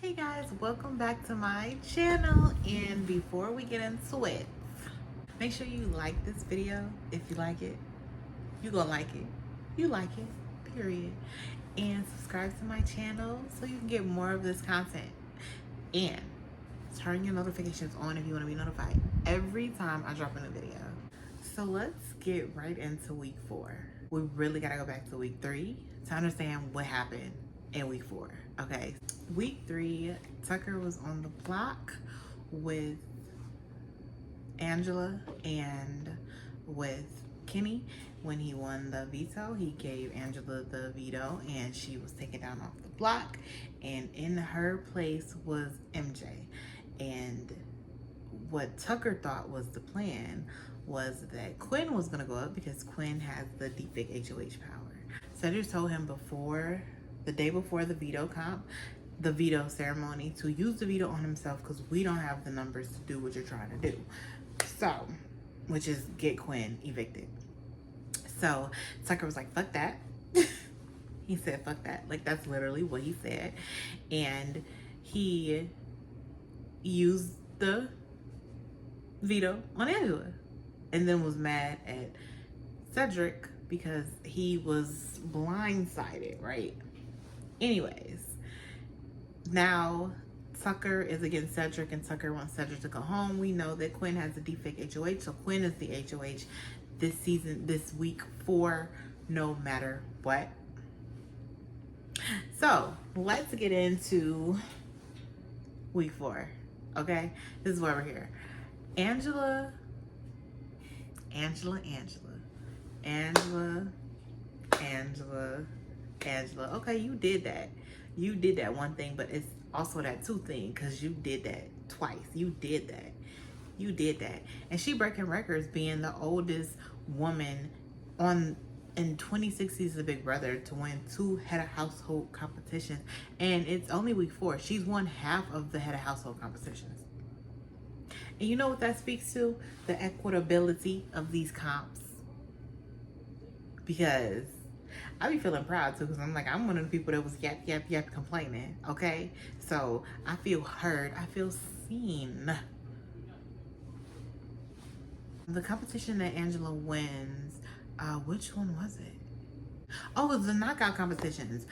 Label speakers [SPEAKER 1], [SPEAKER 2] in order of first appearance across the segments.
[SPEAKER 1] Hey guys, welcome back to my channel. And before we get into it, make sure you like this video. If you like it, you gonna like it. You like it, period. And subscribe to my channel so you can get more of this content. And turn your notifications on if you want to be notified every time I drop a new video. So let's get right into week 4. We really gotta go back to week 3 to understand what happened in week 4. Okay, week 3, Tucker was on the block with Angela and with Kenny. When he won the veto, he gave Angela the veto and she was taken down off the block, and in her place was MJ. And what Tucker thought was the plan was that Quinn was going to go up because Quinn has the defect HOH power. Cedric told him the day before the veto ceremony, to use the veto on himself because we don't have the numbers to do what you're trying to do. So, which is get Quinn evicted. So Tucker was like, fuck that. He said, fuck that. Like, that's literally what he said. And he used the veto on Angela and then was mad at Cedric because he was blindsided, right? Anyways, now Tucker is against Cedric and Tucker wants Cedric to go home. We know that Quinn has a defect HOH, so Quinn is the HOH this week 4, no matter what. So let's get into week 4. Okay, this is why we're here. Angela. Okay, you did that. You did that one thing, but it's also that 2 thing because you did that twice. You did that. And she breaking records being the oldest woman in 2060's The Big Brother to win 2 head of household competitions. And it's only week 4. She's won half of the head of household competitions. And you know what that speaks to? The equitability of these comps. Because I be feeling proud too, because I'm like, I'm one of the people that was yap complaining, okay? So I feel heard, I feel seen. The competition that Angela wins, which one was it? Oh, it's the knockout competitions,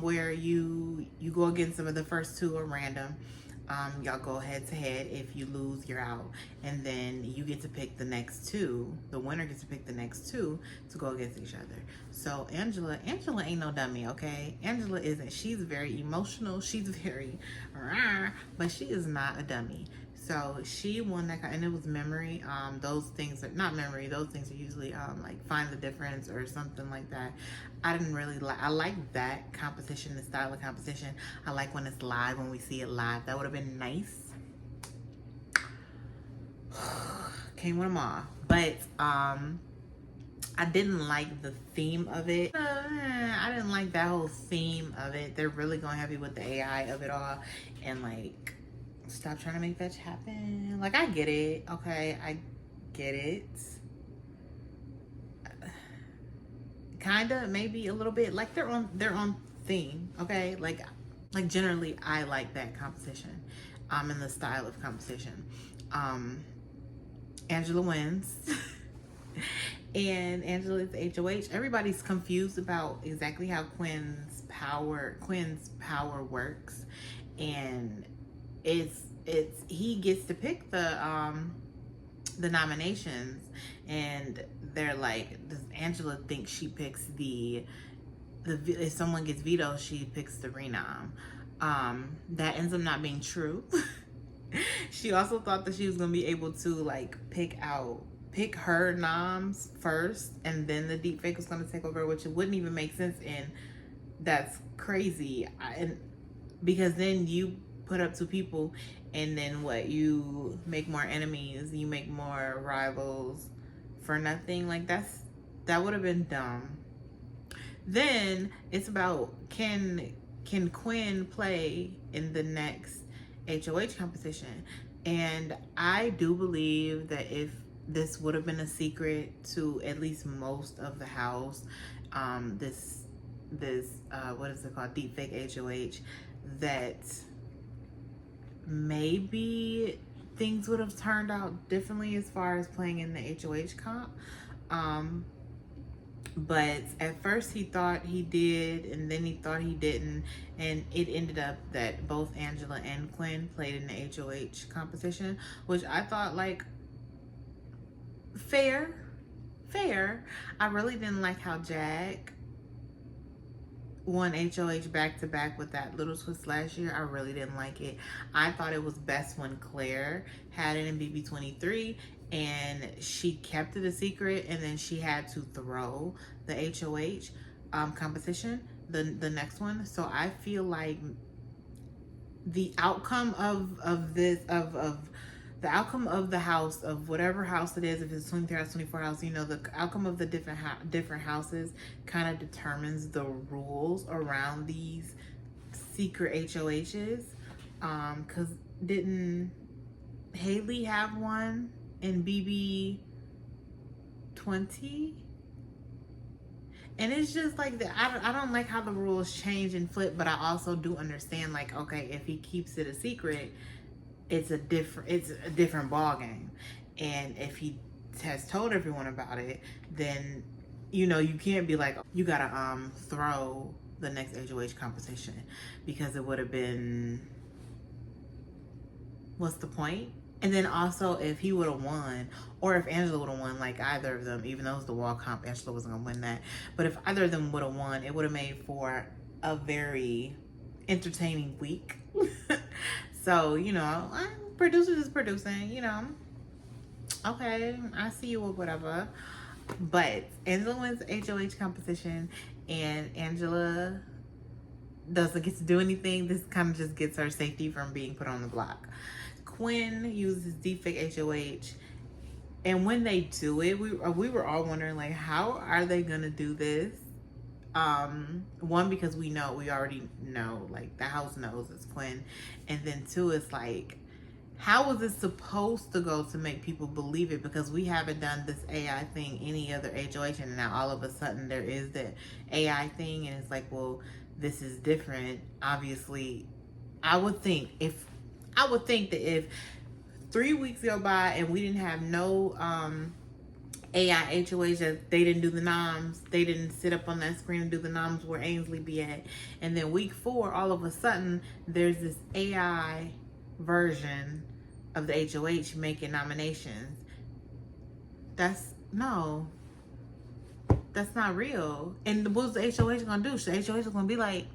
[SPEAKER 1] where you go against them. The first 2 are random. Y'all go head to head. If you lose, you're out. And then you get to pick the next 2. The winner gets to pick the next 2 to go against each other. So Angela ain't no dummy, okay? Angela isn't. She's very emotional. She's very, but she is not a dummy. So she won that, and it was memory. Those things are not memory. Those things are usually like find the difference or something like that. I didn't really like. I like that competition, the style of competition. I like when it's live, when we see it live. That would have been nice. Came with them all, but I didn't like the theme of it. I didn't like that whole theme of it. They're really gonna have you with the AI of it all, and like, stop trying to make fetch happen. Like, I get it, okay? I get it. Kinda, maybe a little bit. Like, they're on theme, okay? Like generally, I like that competition, and the style of competition. Angela wins. And Angela is HOH. Everybody's confused about exactly how Quinn's power works, and it's he gets to pick the nominations, and they're like, does Angela think she picks the if someone gets vetoed, she picks the renom. That ends up not being true. She also thought that she was gonna be able to like pick her noms first, and then the deep fake was gonna take over, which it wouldn't even make sense. And that's crazy. And because then you put up 2 people, and then what, you make more enemies, you make more rivals for nothing. Like, that would have been dumb. Then it's about, can Quinn play in the next HOH competition? And I do believe that if this would have been a secret to at least most of the house, this what is it called, deep fake HOH, that maybe things would have turned out differently as far as playing in the HOH comp. But at first he thought he did, and then he thought he didn't, and it ended up that both Angela and Quinn played in the HOH competition, which I thought, like, fair. I really didn't like how Jag won HOH back-to-back with that little twist last year. I really didn't like it. I thought it was best when Claire had it in BB23 and she kept it a secret, and then she had to throw the HOH competition, the next one. So I feel like the outcome of the outcome of the house, of whatever house it is, if it's 23 house, 24 house, you know, the outcome of the different houses kind of determines the rules around these secret HOHs. Because didn't Haley have one in BB 20? And it's just like that. I don't like how the rules change and flip, but I also do understand, like, okay, if he keeps it a secret, it's a different ball game. And if he has told everyone about it, then, you know, you can't be like, you gotta throw the next HOH competition, because it would have been, what's the point? And then also, if he would have won, or if Angela would have won, like either of them, even though it was the wall comp, Angela wasn't gonna win that, but if either of them would have won, it would have made for a very entertaining week. So, you know, producers is producing, you know. Okay, I see you or whatever. But Angela wins HOH competition, and Angela doesn't get to do anything. This kind of just gets her safety from being put on the block. Quinn uses deepfake HOH, and when they do it, we were all wondering, like, how are they gonna do this? One, because we already know, like, the house knows it's Quinn, and then two, it's like, how is it supposed to go to make people believe it? Because we haven't done this AI thing any other HOH, and now all of a sudden there is the AI thing, and it's like, well, this is different. Obviously, I would think that if 3 weeks go by and we didn't have no AI HOH, that they didn't do the noms, they didn't sit up on that screen and do the noms where Ainsley be at, and then week 4, all of a sudden there's this AI version of the HOH making nominations. That's not real. And what's the HOH gonna do? The HOH is gonna be like,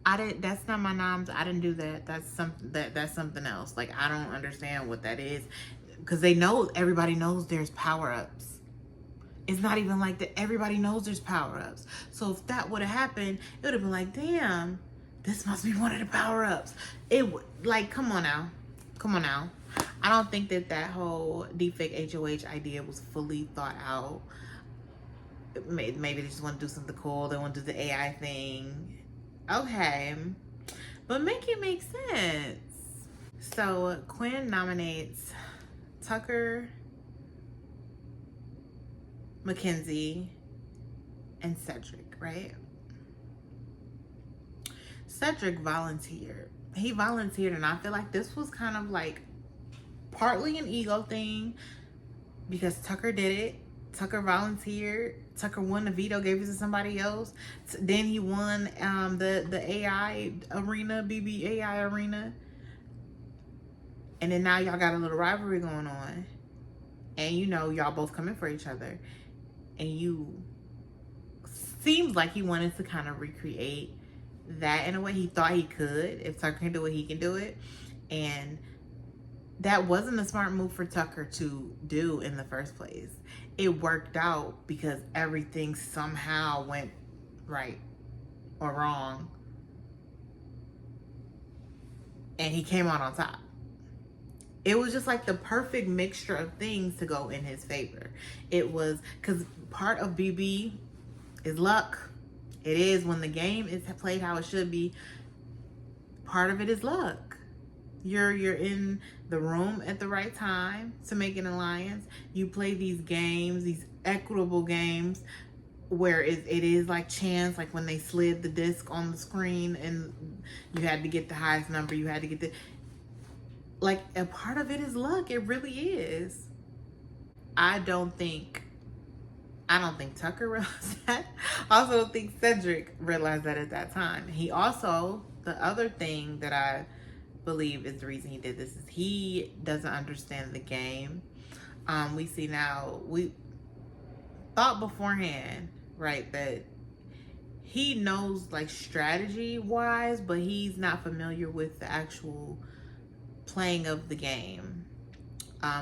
[SPEAKER 1] that's not my noms, I didn't do that, that's something else. Like, I don't understand what that is, because everybody knows there's power-ups. It's not even like that. Everybody knows there's power-ups. So if that would have happened, it would have been like, damn, this must be one of the power-ups. It would, like, come on now. I don't think that whole deepfake HOH idea was fully thought out. Maybe they just want to do something cool. They want to do the AI thing. Okay, but make it make sense. So Quinn nominates Tucker, Mackenzie, and Cedric, right? Cedric volunteered. He volunteered, and I feel like this was kind of like partly an ego thing, because Tucker did it. Tucker volunteered. Tucker won the veto, gave it to somebody else. Then he won the AI arena, BB AI arena. And then now y'all got a little rivalry going on. And you know, y'all both coming for each other. And seems like he wanted to kind of recreate that in a way. He thought he could. If Tucker can do it, he can do it. And that wasn't a smart move for Tucker to do in the first place. It worked out because everything somehow went right or wrong, and he came out on top. It was just like the perfect mixture of things to go in his favor. It was, because part of BB is luck. It is, when the game is played how it should be, part of it is luck. You're in the room at the right time to make an alliance. You play these games, these equitable games, where it is like chance, like when they slid the disc on the screen and you had to get the highest number, you had to get like, a part of it is luck. It really is. I don't think Tucker realized that. I also don't think Cedric realized that at that time. He also, the other thing that I believe is the reason he did this is he doesn't understand the game. We see now, we thought beforehand, right, that he knows like strategy wise, but he's not familiar with the actual playing of the game.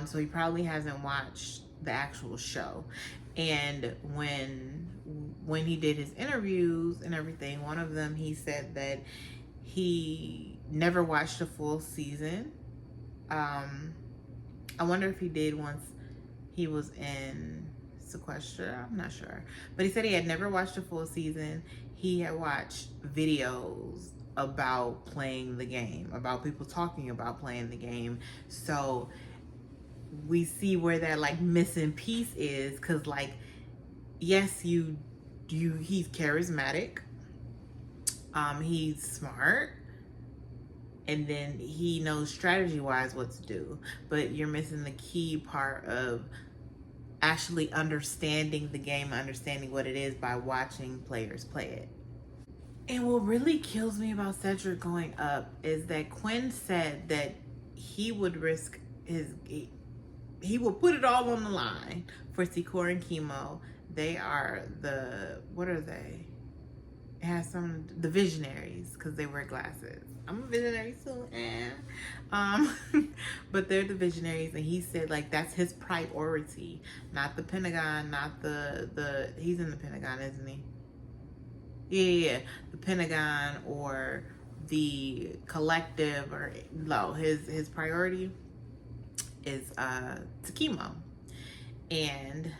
[SPEAKER 1] So he probably hasn't watched the actual show. And when he did his interviews and everything, one of them he said that he never watched a full season. I wonder if he did once he was in Sequester. I'm not sure. But he said he had never watched a full season. He had watched videos about playing the game, about people talking about playing the game. So we see where that like missing piece is, because like, yes, he's charismatic, he's smart, and then he knows strategy wise what to do, but you're missing the key part of actually understanding the game, understanding what it is by watching players play it. And what really kills me about Cedric going up is that Quinn said that he would risk he will put it all on the line for Secor and Chemo. They are what are they? It has the visionaries, because they wear glasses. I'm a visionary too, but they're the visionaries, and he said like that's his priority, not the Pentagon, not the he's in the Pentagon, isn't he? Yeah, the Pentagon or the collective, or no, his priority is to Chemo. And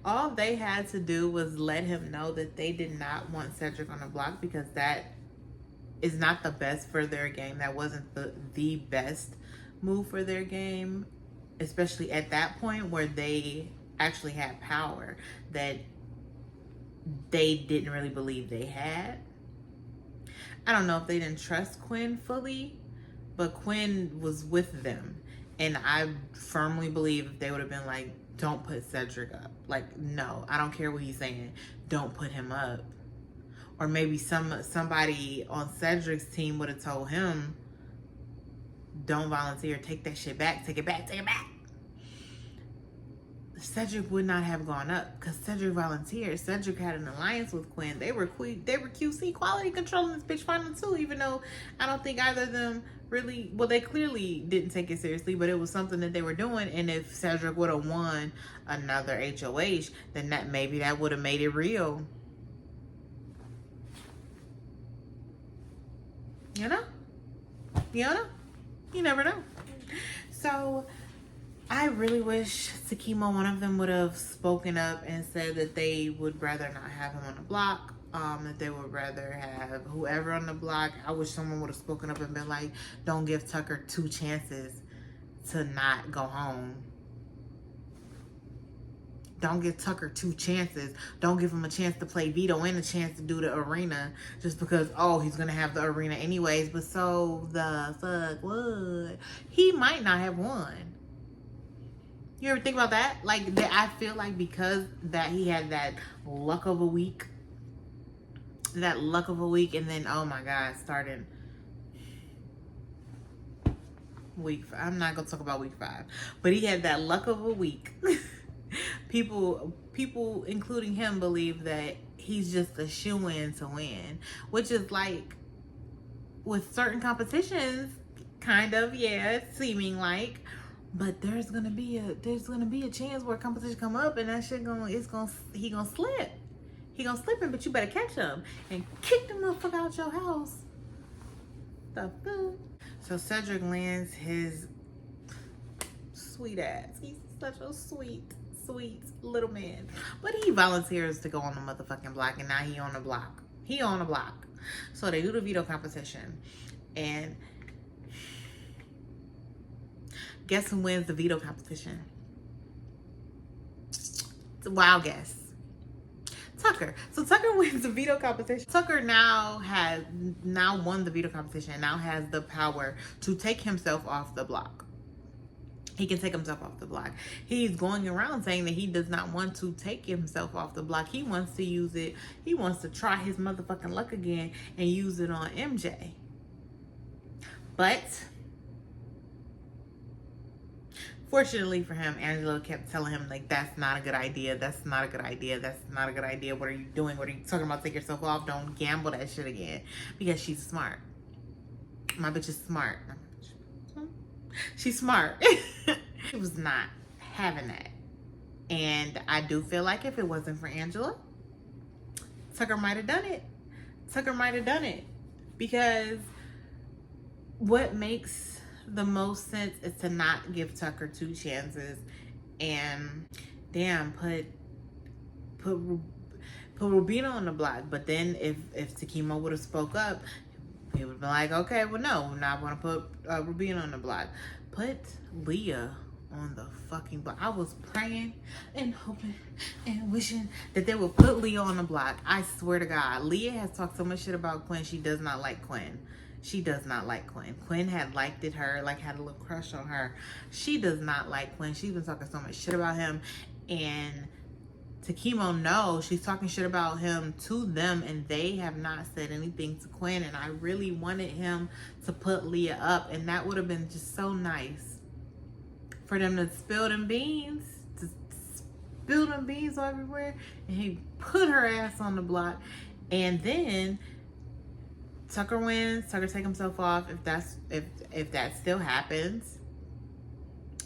[SPEAKER 1] all they had to do was let him know that they did not want Cedric on the block, because that is not the best for their game. That wasn't the best move for their game, especially at that point where they actually had power that they didn't really believe they had. I don't know if they didn't trust Quinn fully, but Quinn was with them. And I firmly believe if they would have been like, don't put Cedric up. Like, no, I don't care what he's saying. Don't put him up. Or maybe somebody on Cedric's team would have told him, don't volunteer. Take that shit back. Take it back. Take it back. Cedric would not have gone up, because Cedric volunteered. Cedric had an alliance with Quinn. They were QC, quality controlling this bitch final too, even though I don't think either of them really, well, they clearly didn't take it seriously, but it was something that they were doing. And if Cedric would have won another HOH, then maybe that would have made it real. You know? You never know. So I really wish Chemo, one of them, would have spoken up and said that they would rather not have him on the block, that they would rather have whoever on the block. I wish someone would have spoken up and been like, don't give Tucker 2 chances to not go home. Don't give Tucker 2 chances. Don't give him a chance to play veto and a chance to do the arena just because, oh, he's going to have the arena anyways. But so the fuck what? He might not have won. You ever think about that? Like, I feel like because that he had that luck of a week, and then, oh my God, starting I'm not going to talk about week 5, but he had that luck of a week. People, including him, believe that he's just a shoo-in to win, which is like, with certain competitions, kind of, yeah, seeming like. But there's gonna be a chance where competition come up and that shit he gonna slip. He gonna slip him, but you better catch him and kick the motherfucker out your house. The fuck? So Cedric lands his sweet ass. He's such a sweet little man. But he volunteers to go on the motherfucking block, and now he on the block. So they do the veto competition, and guess who wins the veto competition? It's a wild guess. Tucker. So Tucker wins the veto competition. Tucker now won the veto competition and now has the power to take himself off the block. He can take himself off the block. He's going around saying that he does not want to take himself off the block. He wants to use it. He wants to try his motherfucking luck again and use it on MJ. But fortunately for him, Angela kept telling him, like, that's not a good idea. That's not a good idea. That's not a good idea. What are you doing? What are you talking about? Take yourself off. Don't gamble that shit again. Because she's smart. My bitch is smart. She's smart. She was not having that. And I do feel like if it wasn't for Angela, Tucker might have done it. Tucker might have done it. Because what makes the most sense is to not give Tucker 2 chances and damn put Rubina on the block. But then if Takimo would have spoke up, he would have been like, okay, well, no, I'm not going to put Rubina on the block. Put Leah on the fucking block. I was praying and hoping and wishing that they would put Leah on the block. I swear to God, Leah has talked so much shit about Quinn. She does not like Quinn. She does not like Quinn. Quinn had liked it her, like had a little crush on her. She does not like Quinn. She's been talking so much shit about him. And Takimo knows she's talking shit about him to them, and they have not said anything to Quinn. And I really wanted him to put Leah up, and that would have been just so nice for them to spill them beans, everywhere, and he put her ass on the block. And then Tucker wins. Tucker take himself off. If that still happens,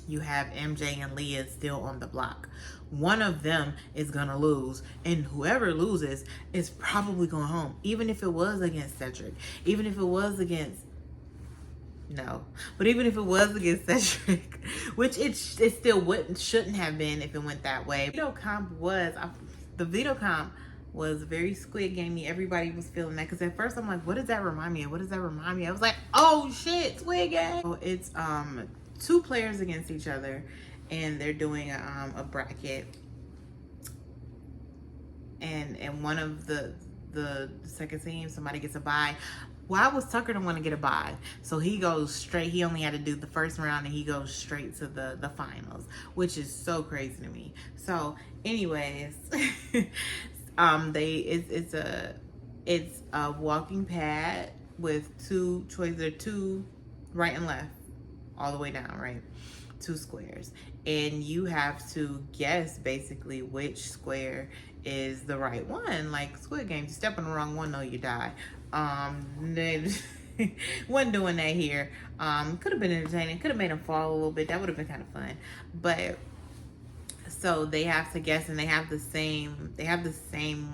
[SPEAKER 1] you have MJ and Leah still on the block. One of them is gonna lose, and whoever loses is probably going home. Even if it was against Cedric, even if it was against even if it was against Cedric, which it still shouldn't have been if it went that way. The veto comp was very Squid Gamey. Everybody was feeling that because at first I'm like, what does that remind me of? What does that remind me of? I was like, oh shit, Squid Game. So it's 2 players against each other, and they're doing a bracket, and one of the second team, somebody gets a bye. Why was Tucker the one to get a bye? So he goes straight. He only had to do the first round, and he goes straight to the finals, which is so crazy to me. So, anyways, it's a walking pad with 2 choices. There are 2 right and left, all the way down, right? 2 squares, and you have to guess basically which square is the right one. Like Squid Game, you step on the wrong one, no, you die. Wasn't doing that here. Could have been entertaining. Could have made them fall a little bit. That would have been kind of fun. But so they have to guess, and they have the same one, and they have the same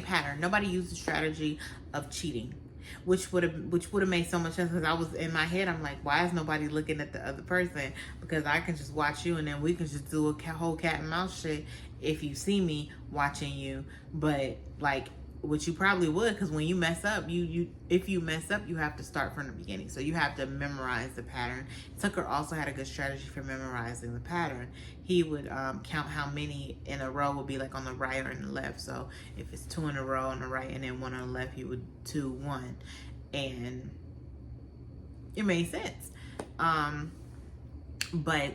[SPEAKER 1] pattern. Nobody used the strategy of cheating, which would have made so much sense, because I was in my head, I'm like, why is nobody looking at the other person? Because I can just watch you, and then we can just do a whole cat and mouse shit if you see me watching you. But like, which you probably would, because when you mess up, if you mess up, you have to start from the beginning. So you have to memorize the pattern. Tucker also had a good strategy for memorizing the pattern. He would count how many in a row would be like on the right or in the left. So if it's 2 in a row on the right and then 1 on the left, he would 2, 1, and it made sense. But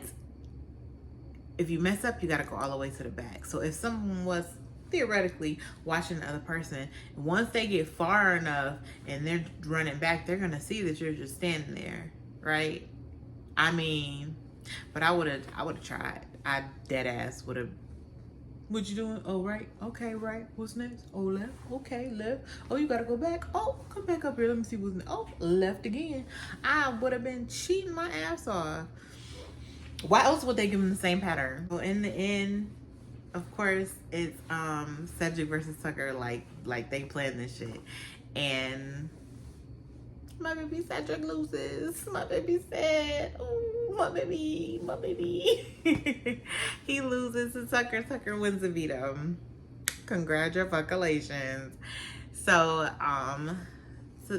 [SPEAKER 1] if you mess up, you got to go all the way to the back. So if someone was theoretically watching the other person, once they get far enough and they're running back, they're gonna see that you're just standing there, right? I mean, but I would have tried. I dead ass would have. What you doing? Oh, right. Okay, right. What's next? Oh, left. Okay, left. Oh, you gotta go back. Oh, come back up here. Let me see what's next. Oh, left again. I would have been cheating my ass off. Why else would they give them the same pattern? Well, in the end, of course, it's Cedric versus Tucker. Like they planned this shit, and my baby Cedric loses. My baby sad. Oh, my baby. He loses to Tucker. Tucker wins the veto. Congratulations. So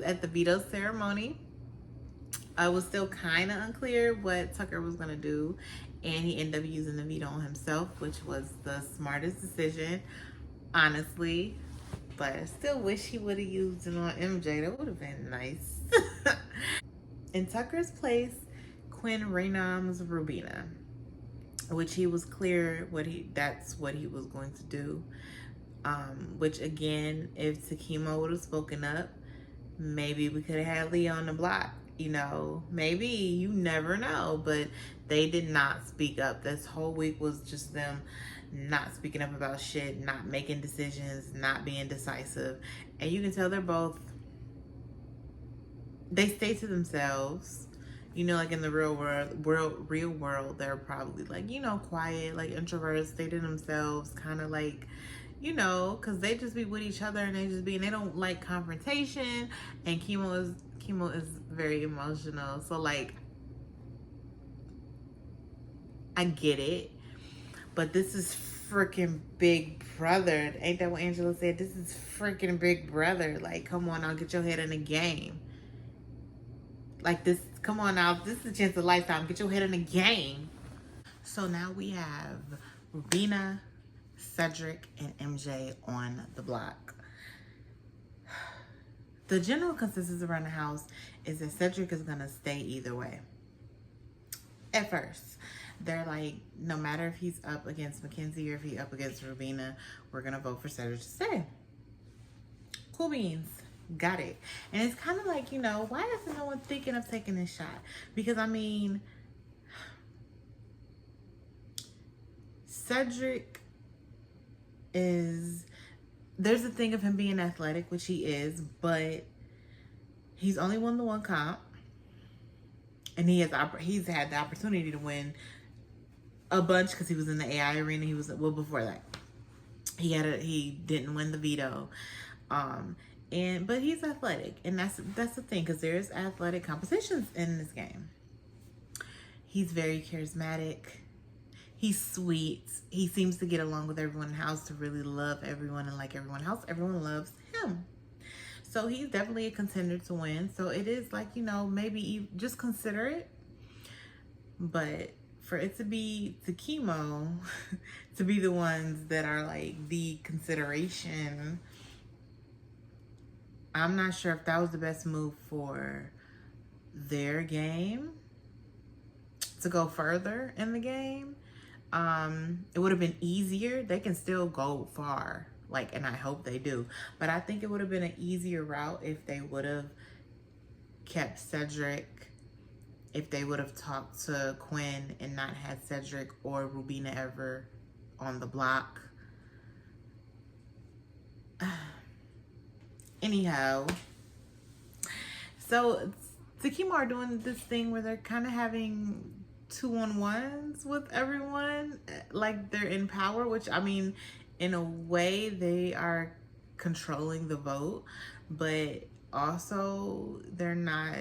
[SPEAKER 1] at the veto ceremony, I was still kind of unclear what Tucker was gonna do, and he ended up using the veto on himself, which was the smartest decision, honestly. But I still wish he would have used it on MJ. That would have been nice. In Tucker's place, Quinn renoms Rubina, which he was clear that's what he was going to do. Which again, if Takimo would have spoken up, maybe we could have had Leo on the block. You know, maybe, you never know. But they did not speak up. This whole week was just them not speaking up about shit, not making decisions, not being decisive. And you can tell they stay to themselves. You know, like in the real world, they're probably like, you know, quiet, like introverts, stay to themselves, kind of like, you know, because they just be with each other and they don't like confrontation. And Kimo is very emotional. So like, I get it, but this is freaking Big Brother. Ain't that what Angela said? This is freaking Big Brother. Like, come on now, get your head in the game. Like this, come on now, this is a chance of a lifetime. Get your head in the game. So now we have Rubina, Cedric, and MJ on the block. The general consensus around the house is that Cedric is gonna stay either way. At first, they're like, no matter if he's up against Mackenzie or if he's up against Rubina, we're gonna vote for Cedric to stay. Cool beans. Got it. And it's kind of like, you know, why isn't no one thinking of taking this shot? Because I mean, Cedric there's a thing of him being athletic, which he is, but he's only won the one comp, and he's had the opportunity to win a bunch because he was in the AI arena. Before that, he didn't win the veto, but he's athletic, and that's the thing, because there's athletic competitions in this game. He's very charismatic. He's sweet. He seems to get along with everyone in the house, to really love everyone and like everyone else. Everyone loves him. So he's definitely a contender to win. So it is like, you know, maybe you just consider it. But for it to be Takimo to be the ones that are like the consideration, I'm not sure if that was the best move for their game to go further in the game. It would have been easier. They can still go far, like, and I hope they do. But I think it would have been an easier route if they would have kept Cedric, if they would have talked to Quinn and not had Cedric or Rubina ever on the block. Anyhow, so Takimo are doing this thing where they're kind of having 2-on-1s with everyone, like they're in power, which I mean, in a way they are controlling the vote, but also they're not.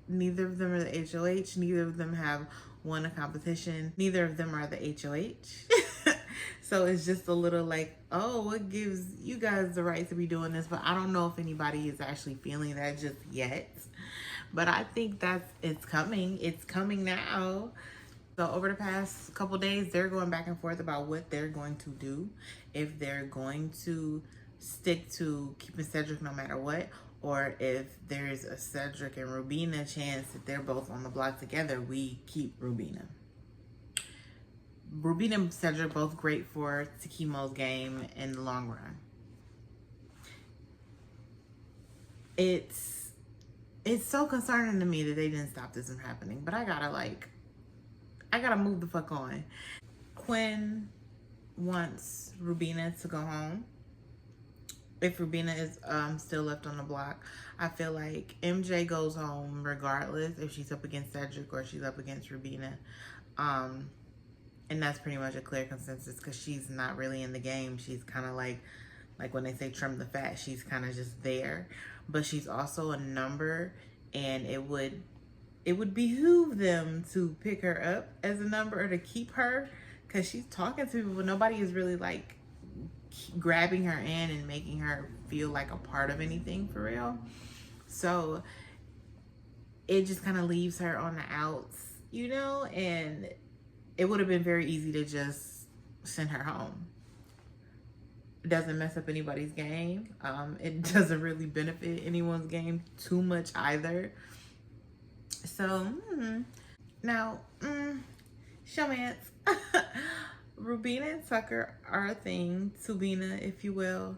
[SPEAKER 1] Neither of them are the HOH. Neither of them have won a competition. Neither of them are the HOH. So it's just a little like, oh, what gives you guys the right to be doing this? But I don't know if anybody is actually feeling that just yet. But I think it's coming. It's coming now. So over the past couple days, they're going back and forth about what they're going to do. If they're going to stick to keeping Cedric no matter what, or if there's a Cedric and Rubina chance that they're both on the block together, we keep Rubina. Rubina and Cedric both great for Takimo's game in the long run. It's so concerning to me that they didn't stop this from happening, but I gotta move the fuck on. Quinn wants Rubina to go home. If Rubina is still left on the block, I feel like MJ goes home regardless if she's up against Cedric or she's up against Rubina. And that's pretty much a clear consensus because she's not really in the game. She's kind of like when they say trim the fat, she's kind of just there. But she's also a number, and it would behoove them to pick her up as a number or to keep her, because she's talking to people. Nobody is really like grabbing her in and making her feel like a part of anything for real. So it just kind of leaves her on the outs, you know, and it would have been very easy to just send her home. It doesn't mess up anybody's game. It doesn't really benefit anyone's game too much either. So, now, showmance. Rubina and Tucker are a thing. Tubina, if you will.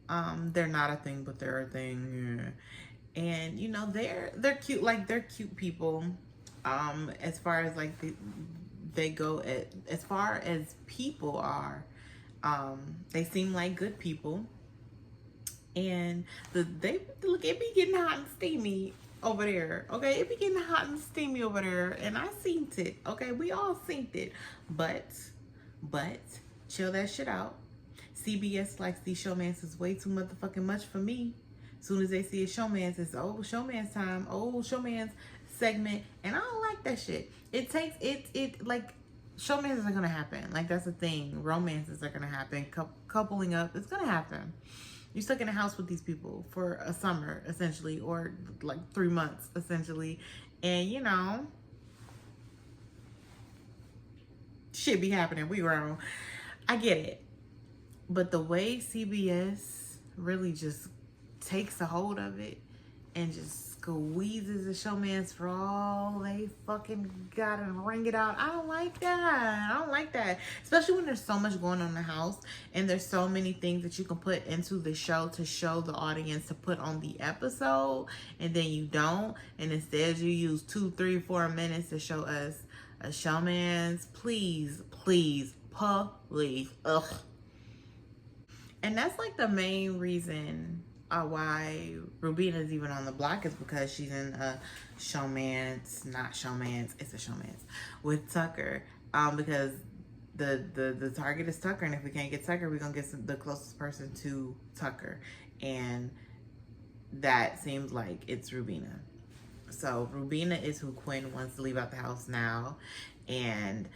[SPEAKER 1] They're not a thing, but they're a thing. Yeah. And you know, they're cute. Like, they're cute people. As far as like they go, as far as people are, they seem like good people. And they look, it be getting hot and steamy over there. Okay, it be getting hot and steamy over there, and I seen it. Okay, we all seen it. But chill that shit out. CBS likes these showmances way too motherfucking much for me. As soon as they see a showmance, it's showman's time, showman's segment, and I don't like that shit. It takes it like, showmances are gonna happen. Like, that's the thing. Romances are gonna happen. Coupling up, it's gonna happen. You're stuck in a house with these people for a summer, essentially, or like 3 months, essentially, and you know, shit be happening. We grown. I get it. But the way CBS really just takes a hold of it and just squeezes the showmans for all they fucking got and wring it out, I don't like that. I don't like that. Especially when there's so much going on in the house and there's so many things that you can put into the show to show the audience to put on the episode, and then you don't. And instead you use 2, 3, 4 minutes to show us a showman's. Please. Ugh. And that's like the main reason why Rubina's even on the block, is because she's in a showmance, not showmance, it's a showmance with Tucker. Because the target is Tucker, and if we can't get Tucker, we're gonna get the closest person to Tucker, and that seems like it's Rubina. So Rubina is who Quinn wants to leave out the house now. And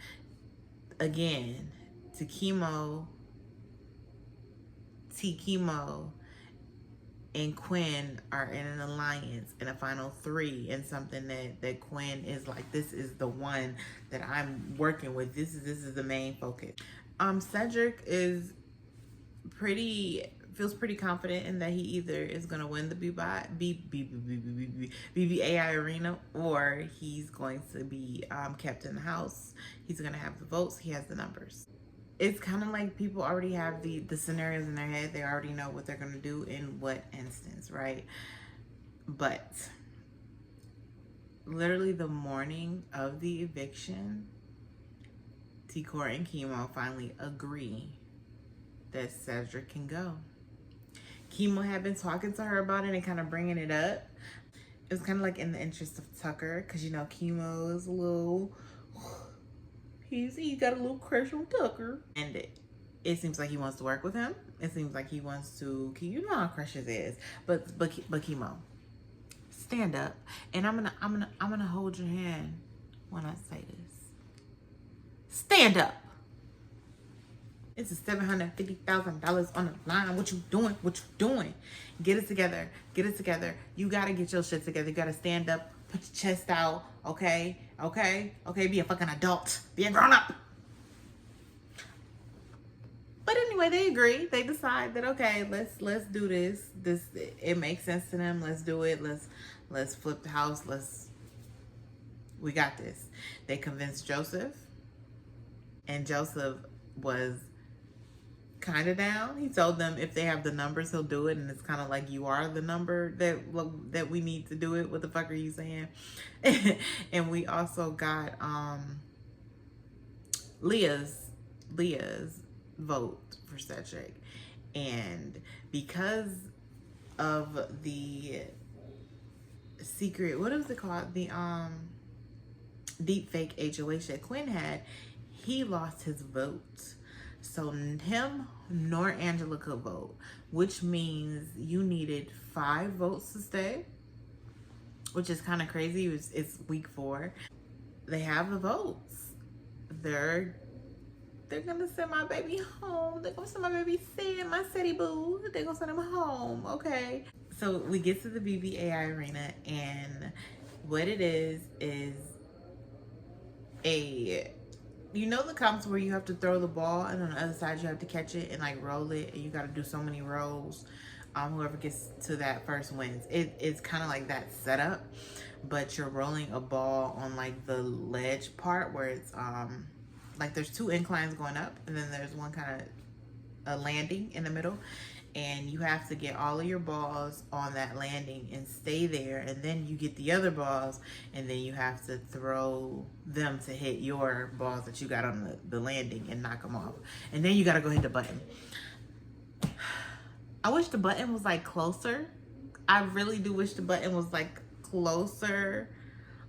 [SPEAKER 1] again, T-Chemo and Quinn are in an alliance in a final 3, and something that Quinn is like, this is the one that I'm working with. This is the main focus. Cedric feels pretty confident in that he either is gonna win the BBAI arena, or he's going to be kept in the house. He's gonna have the votes. He has the numbers. It's kind of like people already have the scenarios in their head. They already know what they're going to do in what instance, right? But literally the morning of the eviction, T-Core and Chemo finally agree that Cedric can go. Chemo had been talking to her about it and kind of bringing it up. It was kind of like in the interest of Tucker, because, you know, Chemo is a little... He got a little crush on Tucker. And it seems like he wants to work with him. It seems like he wants to, you know how crushes is. But Chemo, stand up. And I'm gonna hold your hand when I say this. Stand up. It's a $750,000 on the line. What you doing? Get it together. You gotta get your shit together. You gotta stand up. Put your chest out. Okay. Be a fucking adult. Be a grown up. But anyway, they agree. They decide that, okay, let's do this. It makes sense to them. Let's do it. Let's flip the house. We got this. They convinced Joseph, and Joseph was kind of down. He told them if they have the numbers, he'll do it, and it's kind of like, you are the number that we need to do it. What the fuck are you saying? And we also got Leah's vote for Cedric, and because of the secret, what was it called, the deep fake HOH that Quinn had, he lost his vote. So him nor Angela could vote, which means you needed 5 votes to stay, which is kind of crazy. It's week 4. They have the votes. They're gonna send my baby home. They're gonna send my baby my city boo. They're gonna send him home. Okay. So we get to the BBAI arena, and what it is a you know the comps where you have to throw the ball and on the other side you have to catch it and like roll it, and you got to do so many rolls. Whoever gets to that first wins. It's kind of like that setup, but you're rolling a ball on like the ledge part where it's like there's two inclines going up, and then there's one kind of a landing in the middle, and you have to get all of your balls on that landing and stay there, and then you get the other balls, and then you have to throw them to hit your balls that you got on the landing and knock them off, and then you got to go hit the button. I wish the button was like closer. I really do wish the button was like closer,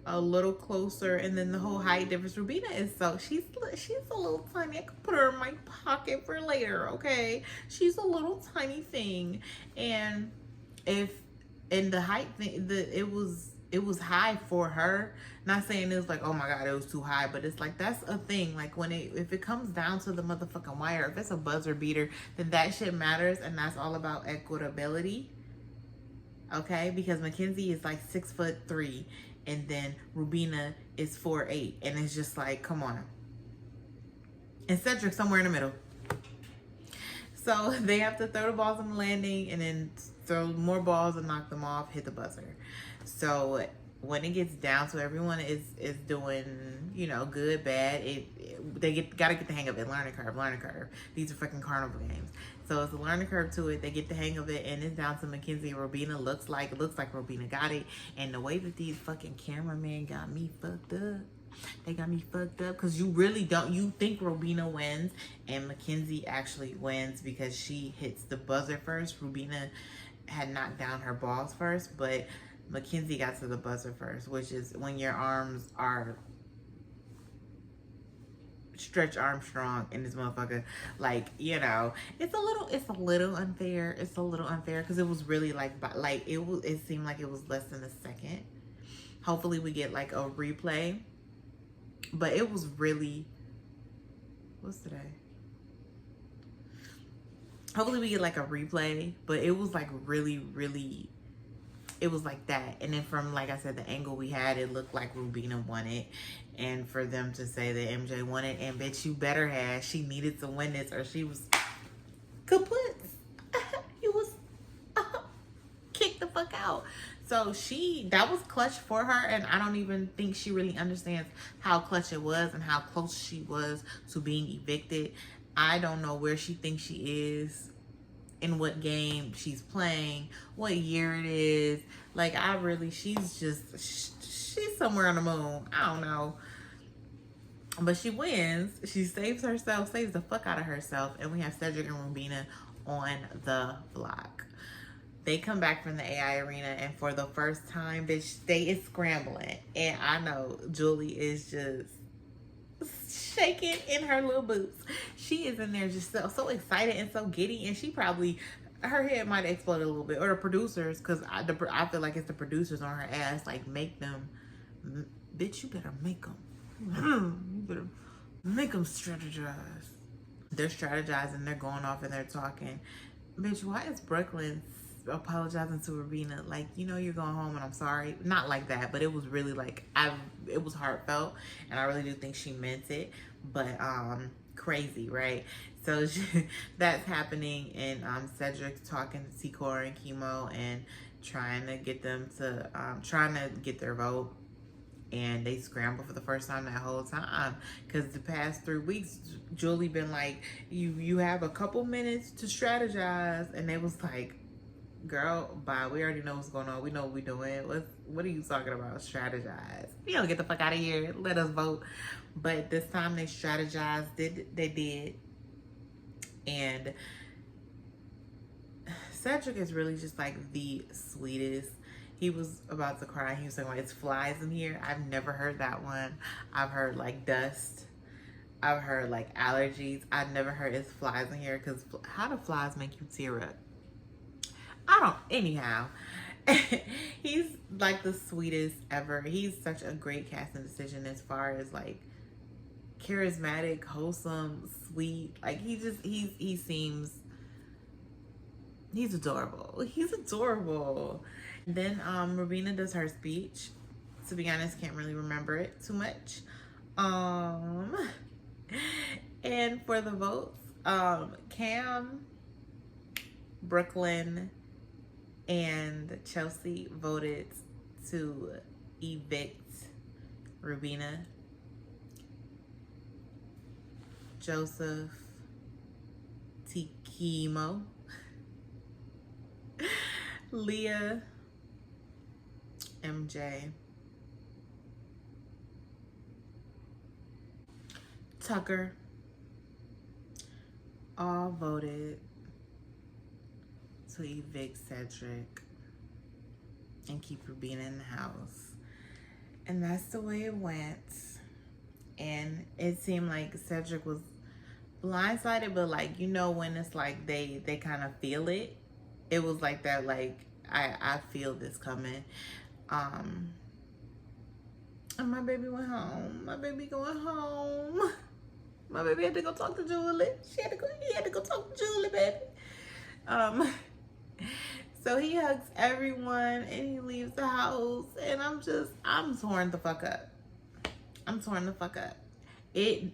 [SPEAKER 1] a little closer. And then the whole height difference. Rubina is so, she's a little tiny. I could put her in my pocket for later, okay? She's a little tiny thing. And if in the height thing, it was high for her. Not saying it was like, oh my God, it was too high, but it's like, that's a thing. Like when if it comes down to the motherfucking wire, if it's a buzzer beater, then that shit matters, and that's all about equitability. Okay, because Mackenzie is like 6'3", and then Rubina is 4'8", and it's just like, come on. And Cedric somewhere in the middle. So they have to throw the balls on the landing and then throw more balls and knock them off, hit the buzzer. So when it gets down to everyone is doing, you know, good, bad, they gotta get the hang of it. Learning curve. These are fucking carnival games. So it's a learning curve to it. They get the hang of it, and it's down to Mackenzie and Robina. Looks like Robina got it. And the way that these fucking cameramen got me fucked up. They got me fucked up because you really don't. You think Robina wins, and Mackenzie actually wins because she hits the buzzer first. Rubina had knocked down her balls first, but Mackenzie got to the buzzer first, which is when your arms are Stretch Armstrong in this motherfucker. Like, you know, it's a little unfair. It's a little unfair because it was really like it seemed like it was less than a second. Hopefully we get like a replay. But it was really, what's today? Hopefully we get like a replay, but it was like really, really, it was like that. And then from, like I said, the angle we had, it looked like Rubina won it. And for them to say that MJ won it, and bitch, you better have. She needed to win this or she was kaput. You was kicked the fuck out. So that was clutch for her, and I don't even think she really understands how clutch it was and how close she was to being evicted. I don't know where she thinks she is, in what game she's playing, what year it is. Like, she's somewhere on the moon. I don't know. But she wins. She saves the fuck out of herself, and we have Cedric and Rubina on the block. They come back from the AI arena, and for the first time, bitch, they is scrambling. And I know Julie is just shaking in her little boots. She is in there just so excited and so giddy, and she probably, her head might have exploded a little bit. Or the producers, because I feel like it's the producers on her ass, like, make them, bitch, you better make them. You better make them strategize. They're strategizing, they're going off and they're talking. Bitch, why is Brooklyn apologizing to Rubina? Like, you know, you're going home and I'm sorry. Not like that, but it was really like, it was heartfelt, and I really do think she meant it. But crazy, right? So that's happening, and Cedric's talking to Secor and Chemo and trying to get them to trying to get their vote. And they scramble for the first time that whole time, because the past 3 weeks Julie been like, you have a couple minutes to strategize, and they was like, girl, bye, we already know what's going on, we know what we're doing, what are you talking about, strategize? You don't get the fuck out of here, let us vote. But this time they strategized, they did. And Cedric is really just like the sweetest. He was about to cry. He was saying, like, it's flies in here. I've never heard that one. I've heard like dust. I've heard like allergies. I've never heard it's flies in here, because how do flies make you tear up? Anyhow. He's like the sweetest ever. He's such a great casting decision as far as like charismatic, wholesome, sweet. Like he seems, he's adorable. He's adorable. Then Rubina does her speech. To be honest, can't really remember it too much. And for the votes, Cam, Brooklyn, and Chelsea voted to evict Rubina. Joseph, Tikimo, Leah, MJ, Tucker, all voted to evict Cedric and keep Rubina in the house. And that's the way it went. And it seemed like Cedric was blindsided, but like, you know, when it's like they kind of feel it. It was like that, like, I feel this coming. And my baby went home. My baby going home. My baby had to go talk to Julie. He had to go talk to Julie, baby. So he hugs everyone and he leaves the house, and I'm torn the fuck up. I'm torn the fuck up. The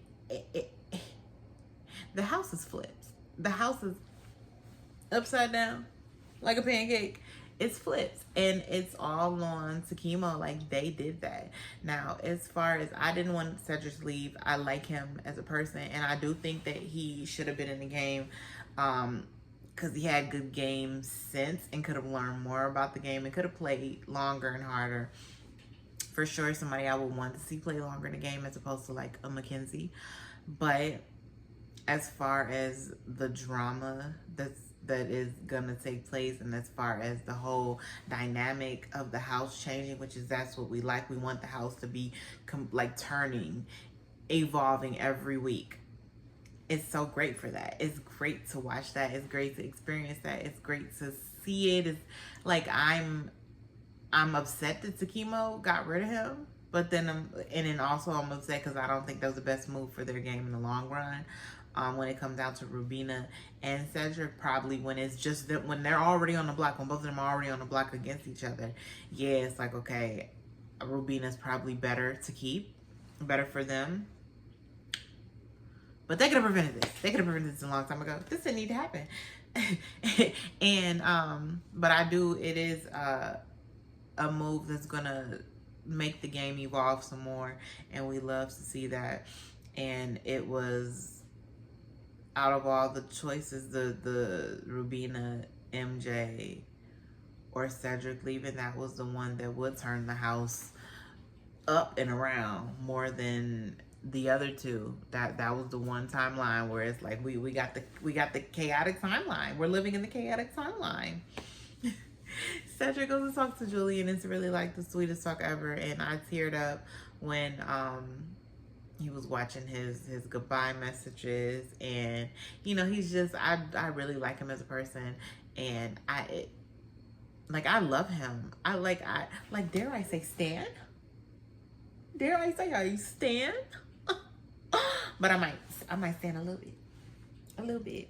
[SPEAKER 1] house is flipped. The house is upside down like a pancake. It's flipped, and it's all on Takimo. Like, they did that. Now, as far as, I didn't want Cedric to leave. I like him as a person, and I do think that he should have been in the game, because he had good game sense and could have learned more about the game and could have played longer and harder. For sure, somebody I would want to see play longer in the game as opposed to like a Mackenzie. But as far as the drama that is gonna take place, and as far as the whole dynamic of the house changing, which is, that's what we like. We want the house to be like turning, evolving every week. It's so great for that. It's great to watch that. It's great to experience that. It's great to see it. It's like, I'm upset that Takimo got rid of him, but then I'm upset because I don't think that was the best move for their game in the long run. When it comes down to Rubina and Cedric, probably when it's just that, when they're already on the block, when both of them are already on the block against each other, yeah, it's like, okay, Rubina's probably better to keep, better for them. But they could have prevented this. They could have prevented this a long time ago. This didn't need to happen. And but it is a move that's gonna make the game evolve some more, and we love to see that. And it was, out of all the choices, the Rubina, MJ, or Cedric leaving, that was the one that would turn the house up and around more than the other two. That was the one timeline where it's like we got the chaotic timeline. We're living in the chaotic timeline. Cedric goes to talk to Julie, and it's really like the sweetest talk ever. And I teared up when he was watching his goodbye messages, and you know, he's just, I really like him as a person, and I love him. I like, dare I say Stan? Dare I say I Stan? But I might stand a little bit.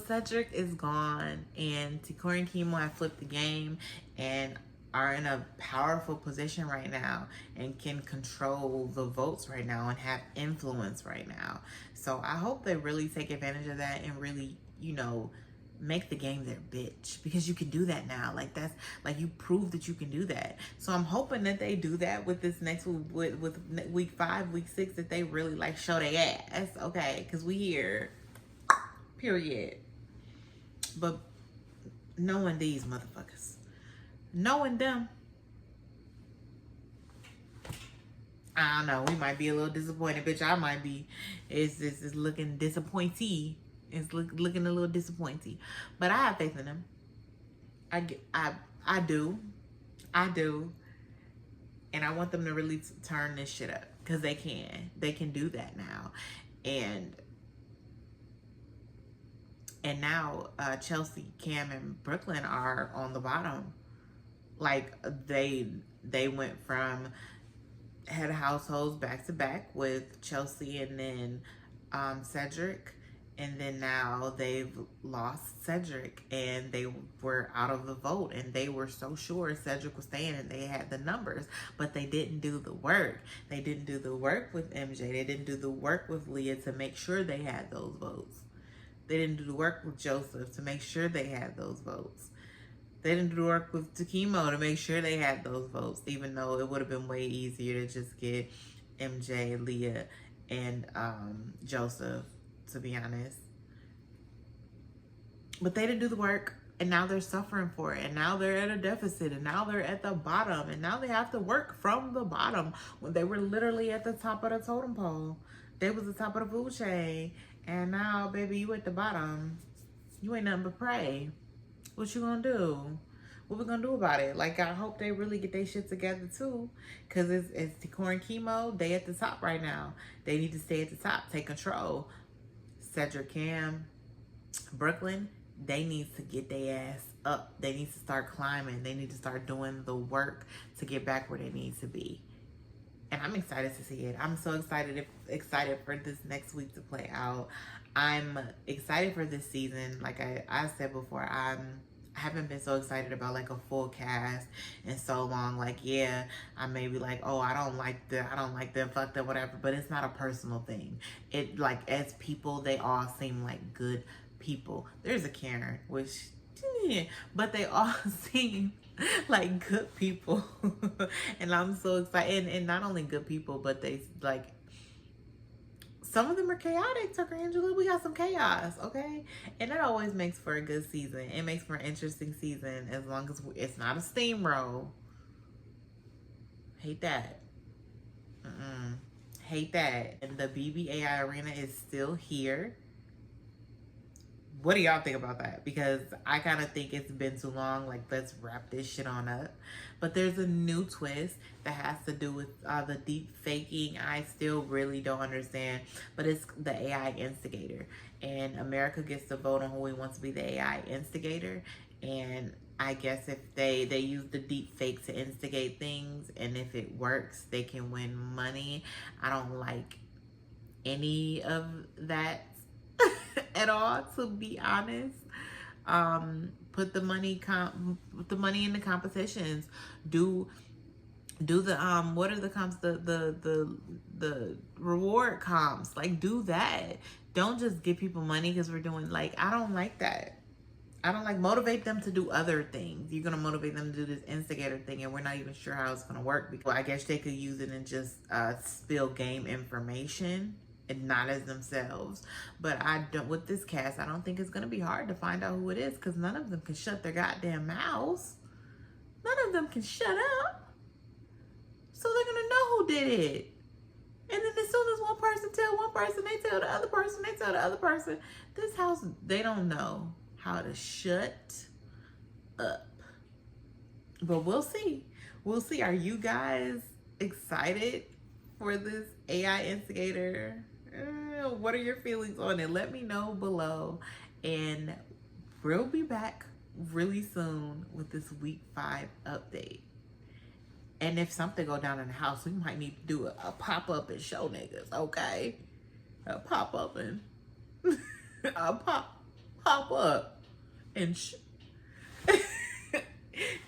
[SPEAKER 1] Cedric is gone, and Tikori and Kimo have flipped the game and are in a powerful position right now and can control the votes right now and have influence right now. So I hope they really take advantage of that and really, you know, make the game their bitch, because you can do that now. Like, that's like, you prove that you can do that. So I'm hoping that they do that with this next with week 5, week 6, that they really like show their ass, okay? Because we here, period. But knowing these motherfuckers, knowing them, I don't know, we might be a little disappointed. Bitch, I might be. It's looking disappointing. It's looking a little disappointing. But I have faith in them. I do. And I want them to really turn this shit up, because they can. They can do that now. And now Chelsea, Cam, and Brooklyn are on the bottom. Like, they went from head of households back to back with Chelsea and then Cedric, And then now they've lost Cedric, and they were out of the vote, and they were so sure Cedric was staying, and they had the numbers, but they didn't do the work. They didn't do the work with MJ. They didn't do the work with Leah to make sure they had those votes. They didn't do the work with Joseph to make sure they had those votes. They didn't do the work with Takimo to make sure they had those votes, even though it would have been way easier to just get MJ, Leah, and Joseph, to be honest. But they didn't do the work, and now they're suffering for it, and now they're at a deficit, and now they're at the bottom, and now they have to work from the bottom when they were literally at the top of the totem pole. They was the top of the food chain, and now, baby, you at the bottom. You ain't nothing but pray. What you gonna do? What we gonna do about it? Like, I hope they really get their shit together too, because it's Decor and Chemo. They at the top right now. They need to stay at the top, take control. Cedric, Cam, Brooklyn, they need to get their ass up. They need to start climbing. They need to start doing the work to get back where they need to be. And I'm excited to see it. I'm so excited for this next week to play out. I'm excited for this season. Like I said before, I haven't been so excited about like a full cast in so long. Like, yeah, I may be like, oh, I don't like them, fuck them, whatever. But it's not a personal thing. It, like, as people, they all seem like good people. There's a Karen, which, yeah, but they all seem like good people. And I'm so excited. And not only good people, but they, like, some of them are chaotic, Tucker Angela. We got some chaos, okay? And that always makes for a good season. It makes for an interesting season as long as it's not a steamroll. Hate that. Hate that. And the BBAI arena is still here. What do y'all think about that? Because I kind of think it's been too long. Like, let's wrap this shit on up. But there's a new twist that has to do with the deep faking. I still really don't understand. But it's the AI instigator. And America gets to vote on who we want to be the AI instigator. And I guess if they use the deep fake to instigate things, and if it works, they can win money. I don't like any of that at all, to be honest. Put the money in the competitions. Do the what are the comps, the reward comps. Like, do that. Don't just give people money because we're doing, like, I don't like that. I don't like, motivate them to do other things. You're gonna motivate them to do this instigator thing, and we're not even sure how it's gonna work, because I guess they could use it and just spill game information and not as themselves. But I don't, with this cast, I don't think it's gonna be hard to find out who it is, because none of them can shut their goddamn mouths. None of them can shut up. So they're gonna know who did it. And then as soon as one person tell one person, they tell the other person, they tell the other person. This house, they don't know how to shut up. But we'll see. We'll see. Are you guys excited for this AI instigator? What are your feelings on it? Let me know below. And we'll be back really soon with this week 5 update. And if something go down in the house, we might need to do a pop-up and show niggas, okay? A pop-up and a pop up and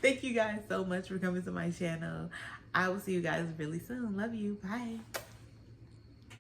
[SPEAKER 1] Thank you guys so much for coming to my channel. I will see you guys really soon. Love you. Bye.